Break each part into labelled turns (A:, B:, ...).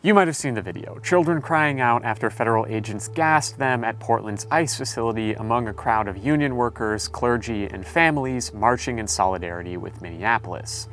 A: You might have seen the video, children crying out after federal agents gassed them at Portland's ICE facility among a crowd of union workers, clergy, and families marching in solidarity with Minneapolis.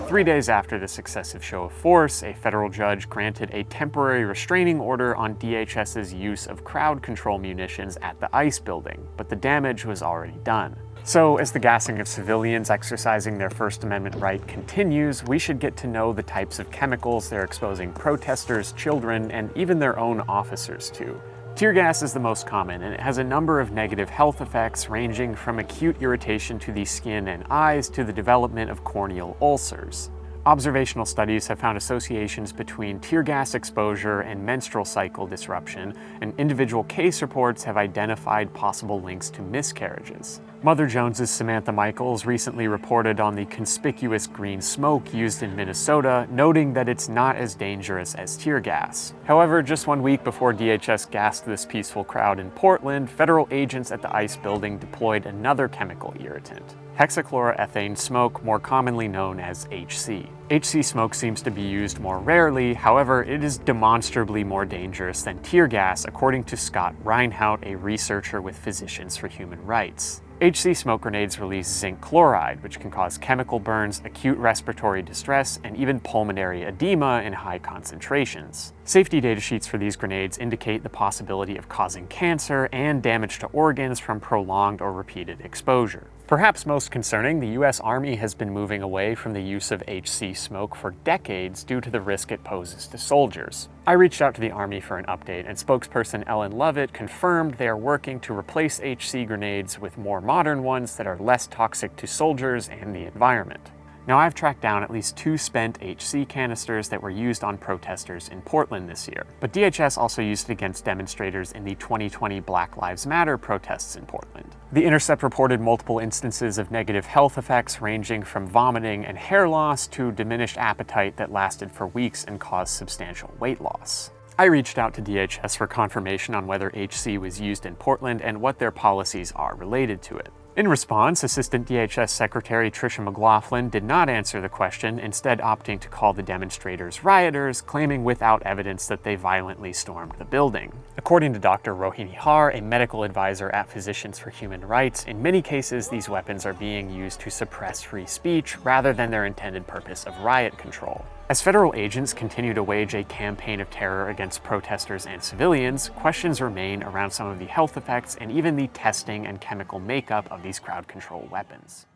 A: 3 days after this excessive show of force, a federal judge granted a temporary restraining order on DHS's use of crowd control munitions at the ICE building, but the damage was already done. So, as the gassing of civilians exercising their First Amendment right continues, we should get to know the types of chemicals they're exposing protesters, children, and even their own officers to. Tear gas is the most common, and it has a number of negative health effects ranging from acute irritation to the skin and eyes to the development of corneal ulcers. Observational studies have found associations between tear gas exposure and menstrual cycle disruption, and individual case reports have identified possible links to miscarriages. Mother Jones's Samantha Michaels recently reported on the conspicuous green smoke used in Minnesota, noting that it's not as dangerous as tear gas. However, just 1 week before DHS gassed this peaceful crowd in Portland, federal agents at the ICE building deployed another chemical irritant: hexachloroethane smoke, more commonly known as HC. HC smoke seems to be used more rarely, however, it is demonstrably more dangerous than tear gas, according to Scott Reinhout, a researcher with Physicians for Human Rights. HC smoke grenades release zinc chloride, which can cause chemical burns, acute respiratory distress, and even pulmonary edema in high concentrations. Safety data sheets for these grenades indicate the possibility of causing cancer and damage to organs from prolonged or repeated exposure. Perhaps most concerning, the US Army has been moving away from the use of HC smoke for decades due to the risk it poses to soldiers. I reached out to the Army for an update, and spokesperson Ellen Lovett confirmed they are working to replace HC grenades with more modern ones that are less toxic to soldiers and the environment. Now, I've tracked down at least 2 spent HC canisters that were used on protesters in Portland this year, but DHS also used it against demonstrators in the 2020 Black Lives Matter protests in Portland. The Intercept reported multiple instances of negative health effects ranging from vomiting and hair loss to diminished appetite that lasted for weeks and caused substantial weight loss. I reached out to DHS for confirmation on whether HC was used in Portland and what their policies are related to it. In response, Assistant DHS Secretary Tricia McLaughlin did not answer the question, instead opting to call the demonstrators rioters, claiming without evidence that they violently stormed the building. According to Dr. Rohini Har, a medical advisor at Physicians for Human Rights, in many cases these weapons are being used to suppress free speech rather than their intended purpose of riot control. As federal agents continue to wage a campaign of terror against protesters and civilians, questions remain around some of the health effects and even the testing and chemical makeup of these crowd control weapons.